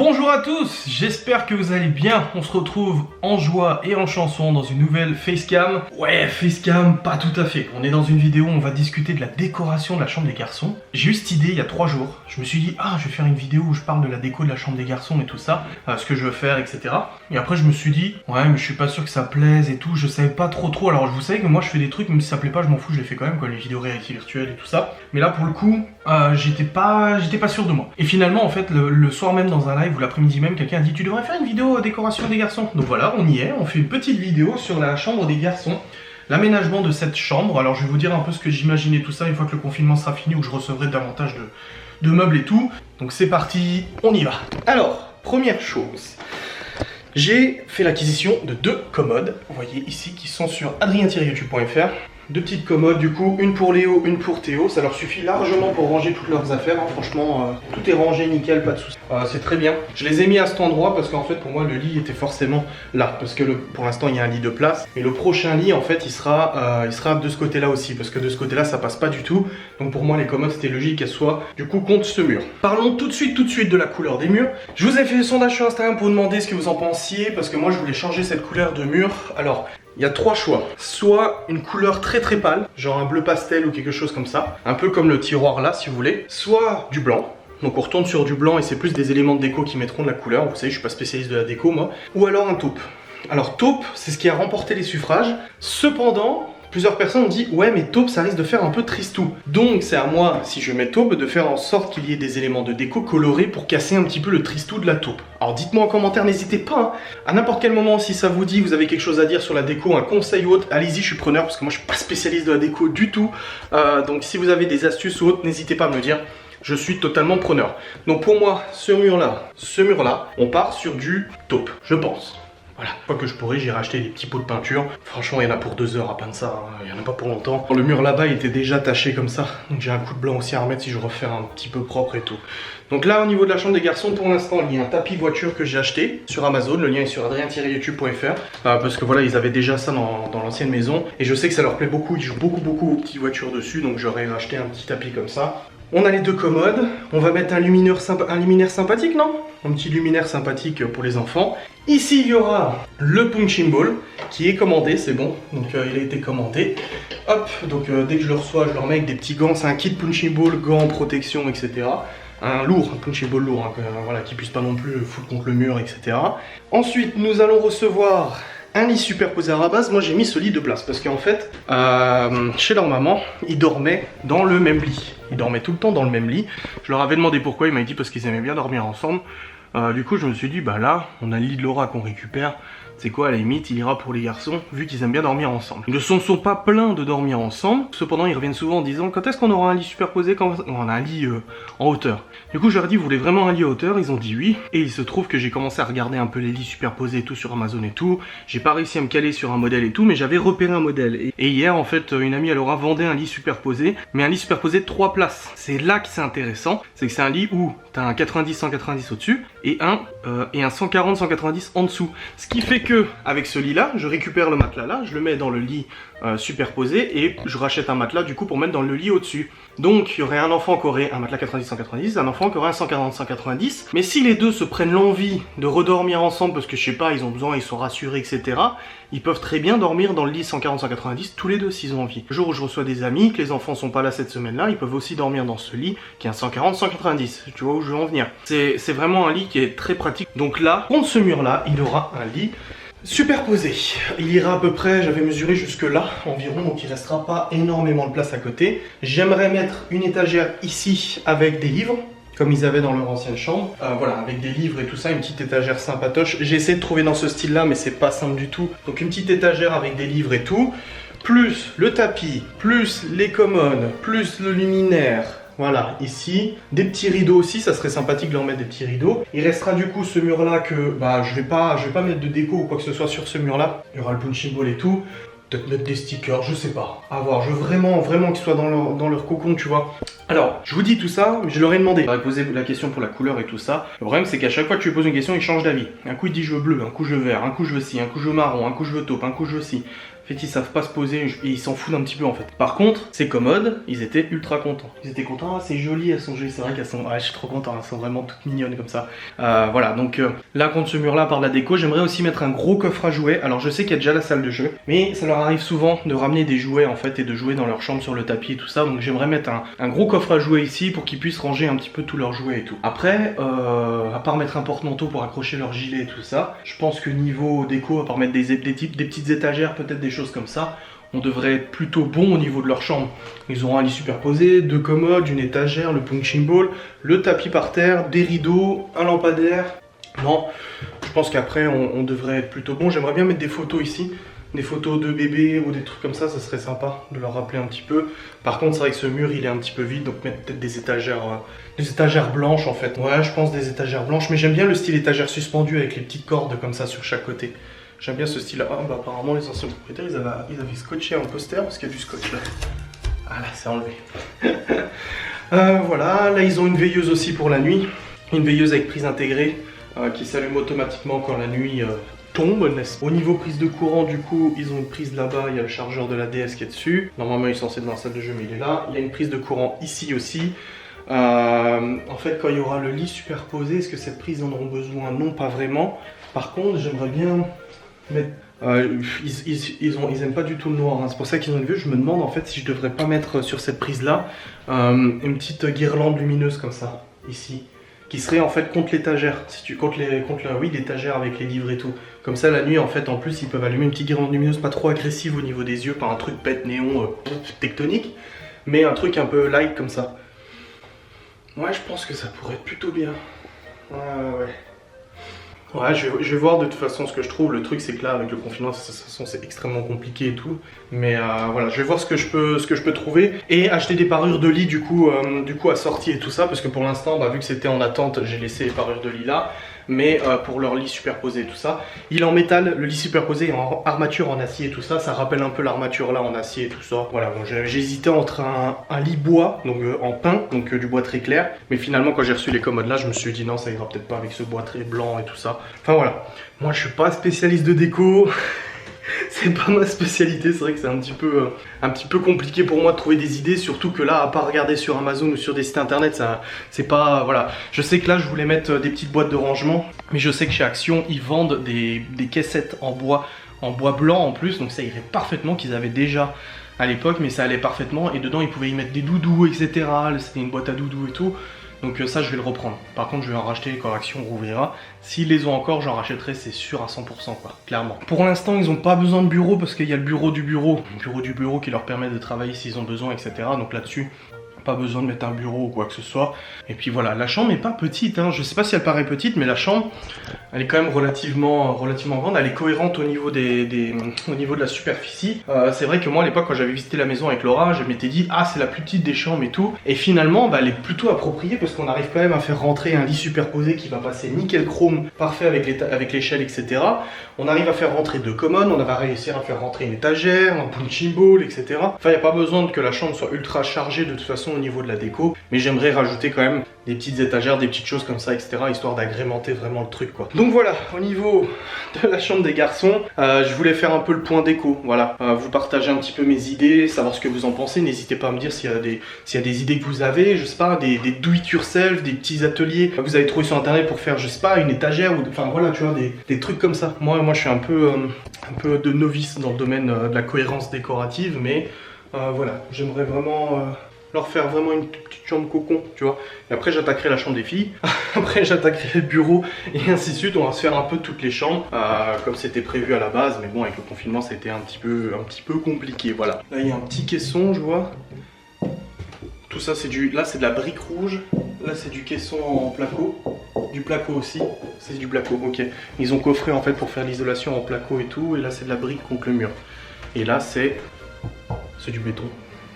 Bonjour à tous, j'espère que vous allez bien. On se retrouve en joie et en chanson dans une nouvelle facecam. Ouais, facecam, pas tout à fait. On est dans une vidéo où on va discuter de la décoration de la chambre des garçons. J'ai eu cette idée il y a 3 jours. Je me suis dit, je vais faire une vidéo où je parle de la déco de la chambre des garçons et tout ça, ce que je veux faire, etc. Et après je me suis dit, ouais mais je suis pas sûr que ça plaise et tout, je savais pas trop. Alors vous savez que moi je fais des trucs, même si ça plaît pas, je m'en fous, je les fais quand même, quoi, les vidéos réalité virtuelle et tout ça. Mais là pour le coup, j'étais pas sûr de moi. Et finalement en fait, le soir même dans un live ou l'après-midi même, quelqu'un a dit tu devrais faire une vidéo décoration des garçons. Donc voilà, on y est, on fait une petite vidéo sur la chambre des garçons. L'aménagement de cette chambre. Alors je vais vous dire un peu ce que j'imaginais tout ça une fois que le confinement sera fini, où je recevrai davantage de meubles et tout. Donc c'est parti, on y va. Alors, première chose, j'ai fait l'acquisition de 2 commodes, vous voyez ici, qui sont sur adrien-youtube.fr. 2 petites commodes, du coup, une pour Léo, une pour Théo. Ça leur suffit largement pour ranger toutes leurs affaires, hein. Franchement, tout est rangé nickel, pas de soucis. C'est très bien. Je les ai mis à cet endroit parce qu'en fait, pour moi, le lit était forcément là. Parce que pour l'instant, il y a un lit de place. Et le prochain lit, en fait, il sera de ce côté-là aussi. Parce que de ce côté-là, ça passe pas du tout. Donc pour moi, les commodes, c'était logique qu'elles soient, du coup, contre ce mur. Parlons tout de suite de la couleur des murs. Je vous ai fait le sondage sur Instagram pour vous demander ce que vous en pensiez. Parce que moi, je voulais changer cette couleur de mur. Alors, il y a 3 choix. Soit une couleur très pâle, genre un bleu pastel ou quelque chose comme ça, un peu comme le tiroir là si vous voulez. Soit du blanc, donc on retourne sur du blanc et c'est plus des éléments de déco qui mettront de la couleur. Vous savez, je suis pas spécialiste de la déco moi. Ou alors un taupe. Alors taupe, c'est ce qui a remporté les suffrages. Cependant, plusieurs personnes ont dit ouais mais taupe ça risque de faire un peu tristou. Donc c'est à moi, si je mets taupe, de faire en sorte qu'il y ait des éléments de déco colorés pour casser un petit peu le tristou de la taupe. Alors dites-moi en commentaire, n'hésitez pas, hein. À n'importe quel moment si ça vous dit, vous avez quelque chose à dire sur la déco, un conseil ou autre, allez-y, je suis preneur parce que moi je suis pas spécialiste de la déco du tout. Donc si vous avez des astuces ou autres, n'hésitez pas à me le dire. Je suis totalement preneur. Donc pour moi, ce mur-là, on part sur du taupe, je pense. Voilà, quoi que je pourrais, j'irai acheter des petits pots de peinture. Franchement, il y en a pour 2 heures à peine ça, hein. Il y en a pas pour longtemps. Le mur là-bas était déjà taché comme ça, donc j'ai un coup de blanc aussi à remettre si je refais un petit peu propre et tout. Donc là, au niveau de la chambre des garçons, pour l'instant, il y a un tapis voiture que j'ai acheté sur Amazon. Le lien est sur adrien-youtube.fr parce que voilà, ils avaient déjà ça dans l'ancienne maison. Et je sais que ça leur plaît beaucoup, ils jouent beaucoup aux petites voitures dessus, donc j'aurais racheté un petit tapis comme ça. On a les 2 commodes, on va mettre un luminaire sympathique, non? Un petit luminaire sympathique pour les enfants. Ici, il y aura le punching ball qui est commandé, c'est bon, donc il a été commandé. Hop, donc dès que je le reçois, je le remets avec des petits gants, c'est un kit punching ball, gants, protection, etc. Un punching ball lourd, hein, voilà, qui puisse pas non plus foutre contre le mur, etc. Ensuite, nous allons recevoir un lit superposé à la base. Moi j'ai mis ce lit de place parce qu'en fait chez leur maman ils dormaient dans le même lit. Ils dormaient tout le temps dans le même lit. Je leur avais demandé pourquoi, ils m'avaient dit parce qu'ils aimaient bien dormir ensemble. Du coup je me suis dit bah là on a le lit de Laura qu'on récupère. C'est quoi, à la limite, il ira pour les garçons, vu qu'ils aiment bien dormir ensemble. Ils ne sont pas pleins de dormir ensemble, cependant ils reviennent souvent en disant quand est-ce qu'on aura un lit superposé quand on a un lit en hauteur. Du coup je leur ai dit vous voulez vraiment un lit en hauteur, ils ont dit oui, et il se trouve que j'ai commencé à regarder un peu les lits superposés et tout sur Amazon et tout. J'ai pas réussi à me caler sur un modèle et tout, mais j'avais repéré un modèle. Et hier en fait une amie elle aura vendé un lit superposé, mais un lit superposé de 3 places. C'est là que c'est intéressant, c'est que c'est un lit où t'as un 90-190 au-dessus et un 140-190 en dessous. Ce qui fait que avec ce lit là, je récupère le matelas là, je le mets dans le lit superposé et je rachète un matelas du coup pour mettre dans le lit au-dessus. Donc il y aurait un enfant qui aurait un matelas 90-190, un enfant qui aurait un 140-190. Mais si les deux se prennent l'envie de redormir ensemble parce que je sais pas, ils ont besoin, ils sont rassurés, etc. Ils peuvent très bien dormir dans le lit 140-190 tous les deux s'ils ont envie. Le jour où je reçois des amis, que les enfants sont pas là cette semaine-là, ils peuvent aussi dormir dans ce lit qui est un 140-190. Tu vois où je veux en venir. C'est vraiment un lit qui est très pratique. Donc là, contre ce mur-là, il aura un lit superposé. Il ira à peu près, j'avais mesuré jusque là environ, donc il restera pas énormément de place à côté. J'aimerais mettre une étagère ici avec des livres, comme ils avaient dans leur ancienne chambre. Voilà, avec des livres et tout ça, une petite étagère sympatoche. J'ai essayé de trouver dans ce style-là, mais c'est pas simple du tout. Donc une petite étagère avec des livres et tout, plus le tapis, plus les commodes, plus le luminaire. Voilà, ici, des petits rideaux aussi, ça serait sympathique de leur mettre des petits rideaux. Il restera du coup ce mur là que je vais pas mettre de déco ou quoi que ce soit sur ce mur là. Il y aura le punching ball et tout. Peut-être mettre des stickers, je sais pas. À voir, je veux vraiment qu'ils soient dans leur cocon, tu vois. Alors, je vous dis tout ça, mais je leur ai demandé. J'aurais posé la question pour la couleur et tout ça. Le problème, c'est qu'à chaque fois que tu lui poses une question, il change d'avis. Un coup, il dit je veux bleu, un coup je veux vert, un coup je veux ci, un coup je veux marron, un coup je veux taupe, un coup je veux ci. En fait, ils savent pas se poser et ils s'en foutent un petit peu en fait. Par contre, ces commodes, ils étaient ultra contents. Ils étaient contents, ah, c'est joli, elles sont jolies, c'est vrai qu'elles sont, ah, je suis trop content, elles sont vraiment toutes mignonnes comme ça. Voilà, donc là contre ce mur là par la déco, j'aimerais aussi mettre un gros coffre à jouets. Alors je sais qu'il y a déjà la salle de jeu, mais ça leur arrive souvent de ramener des jouets en fait et de jouer dans leur chambre sur le tapis et tout ça. Donc j'aimerais mettre un gros coffre à jouets ici pour qu'ils puissent ranger un petit peu tous leurs jouets et tout. Après, à part mettre un porte-manteau pour accrocher leur gilet et tout ça, je pense que niveau déco, à part mettre des petites étagères, peut-être des choses comme ça, on devrait être plutôt bon au niveau de leur chambre. Ils auront un lit superposé, 2 commodes, une étagère, le punching ball, le tapis par terre, des rideaux, un lampadaire. Non, je pense qu'après on devrait être plutôt bon. J'aimerais bien mettre des photos ici, des photos de bébés ou des trucs comme ça serait sympa de leur rappeler un petit peu. Par contre, c'est vrai que ce mur il est un petit peu vide, donc mettre peut-être des étagères blanches en fait. Ouais, je pense des étagères blanches, mais j'aime bien le style étagère suspendue avec les petites cordes comme ça sur chaque côté. J'aime bien ce style-là. Ah, bah, apparemment, les anciens propriétaires, ils avaient scotché un poster parce qu'il y a du scotch là. Ah là, c'est enlevé. Voilà, là, ils ont une veilleuse aussi pour la nuit. Une veilleuse avec prise intégrée qui s'allume automatiquement quand la nuit tombe. Au niveau prise de courant, du coup, ils ont une prise là-bas. Il y a le chargeur de la DS qui est dessus. Normalement, il est censé être dans la salle de jeu, mais il est là. Il y a une prise de courant ici aussi. En fait, quand il y aura le lit superposé, est-ce que cette prise en auront besoin? Non, pas vraiment. Par contre, j'aimerais bien... Mais ils aiment pas du tout le noir, hein. C'est pour ça qu'ils ont une vue. Je me demande en fait si je devrais pas mettre sur cette prise là une petite guirlande lumineuse comme ça, ici, qui serait en fait contre l'étagère, si tu contre l'étagère avec les livres et tout. Comme ça la nuit en fait en plus ils peuvent allumer une petite guirlande lumineuse pas trop agressive au niveau des yeux, pas un truc pète néon tectonique, mais un truc un peu light comme ça. Ouais, je pense que ça pourrait être plutôt bien. Ouais. Ouais, je vais voir de toute façon ce que je trouve. Le truc c'est que là avec le confinement de toute façon c'est extrêmement compliqué et tout. Mais voilà, je vais voir ce que je peux trouver. Et acheter des parures de lit du coup assorties et tout ça. Parce que pour l'instant, bah, vu que c'était en attente, j'ai laissé les parures de lit là. Mais pour leur lit superposé et tout ça, il est en métal, le lit superposé est en armature en acier et tout ça, ça rappelle un peu l'armature là en acier et tout ça. Voilà, bon, j'ai hésité entre un lit bois, donc en pin, donc du bois très clair, mais finalement quand j'ai reçu les commodes là, je me suis dit non, ça ira peut-être pas avec ce bois très blanc et tout ça. Enfin voilà, moi je suis pas spécialiste de déco. C'est pas ma spécialité, c'est vrai que c'est un petit peu compliqué pour moi de trouver des idées, surtout que là, à part regarder sur Amazon ou sur des sites internet, ça c'est pas, voilà. Je sais que là, je voulais mettre des petites boîtes de rangement, mais je sais que chez Action, ils vendent des caissettes en bois blanc en plus, donc ça irait parfaitement, qu'ils avaient déjà à l'époque, mais ça allait parfaitement, et dedans, ils pouvaient y mettre des doudous, etc. C'était une boîte à doudous et tout. Donc ça je vais le reprendre. Par contre je vais en racheter quand Action rouvrira. S'ils les ont encore, j'en rachèterai, c'est sûr à 100% quoi, clairement. Pour l'instant ils n'ont pas besoin de bureau parce qu'il y a le bureau du bureau qui leur permet de travailler s'ils ont besoin, etc. Donc là-dessus, pas besoin de mettre un bureau ou quoi que ce soit. Et puis voilà, la chambre est pas petite, hein. Je sais pas si elle paraît petite, mais la chambre, elle est quand même relativement grande. Elle est cohérente au niveau au niveau de la superficie. C'est vrai que moi à l'époque quand j'avais visité la maison avec Laura, je m'étais dit ah c'est la plus petite des chambres et tout. Et finalement bah, elle est plutôt appropriée parce qu'on arrive quand même à faire rentrer un lit superposé qui va passer nickel chrome, parfait avec l'échelle, etc. On arrive à faire rentrer 2 commodes, on va réussir à faire rentrer une étagère, un punching ball, etc. Enfin il n'y a pas besoin que la chambre soit ultra chargée de toute façon au niveau de la déco, mais j'aimerais rajouter quand même des petites étagères, des petites choses comme ça, etc. histoire d'agrémenter vraiment le truc quoi. Donc voilà, au niveau de la chambre des garçons, je voulais faire un peu le point déco, voilà, vous partager un petit peu mes idées, savoir ce que vous en pensez, n'hésitez pas à me dire s'il y a des idées que vous avez, je sais pas, des do it yourself, des petits ateliers que vous avez trouvé sur internet pour faire, je sais pas, une étagère, ou enfin voilà, tu vois, des trucs comme ça. Moi je suis un peu de novice dans le domaine de la cohérence décorative, mais voilà, j'aimerais vraiment leur faire vraiment une petite chambre cocon, tu vois. Et après j'attaquerai la chambre des filles, après j'attaquerai le bureau et ainsi de suite. On va se faire un peu toutes les chambres comme c'était prévu à la base, mais bon avec le confinement c'était un petit peu compliqué, voilà. Là il y a un petit caisson, je vois. Tout ça c'est là c'est de la brique rouge, là c'est du caisson en placo, du placo aussi, c'est du placo, ok. Ils ont coffré en fait pour faire l'isolation en placo et tout, et là c'est de la brique contre le mur. Et là c'est du béton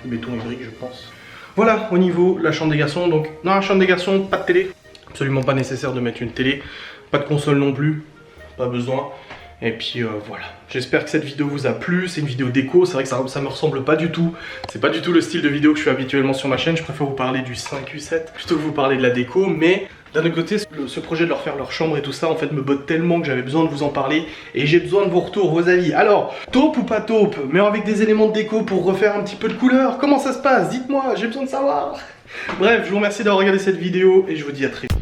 et brique je pense. Voilà au niveau de la chambre des garçons. Donc dans la chambre des garçons, pas de télé, absolument pas nécessaire de mettre une télé, pas de console non plus, pas besoin. Et puis voilà, j'espère que cette vidéo vous a plu. C'est une vidéo déco, c'est vrai que ça me ressemble pas du tout. C'est pas du tout le style de vidéo que je fais habituellement sur ma chaîne. Je préfère vous parler du 5U7 plutôt que vous parler de la déco, mais D'un autre côté, ce projet de leur faire leur chambre et tout ça, en fait, me botte tellement que j'avais besoin de vous en parler. Et j'ai besoin de vos retours, vos avis. Alors, taupe ou pas taupe, mais avec des éléments de déco pour refaire un petit peu de couleur. Comment ça se passe? Dites-moi, j'ai besoin de savoir. Bref, je vous remercie d'avoir regardé cette vidéo et je vous dis à très vite.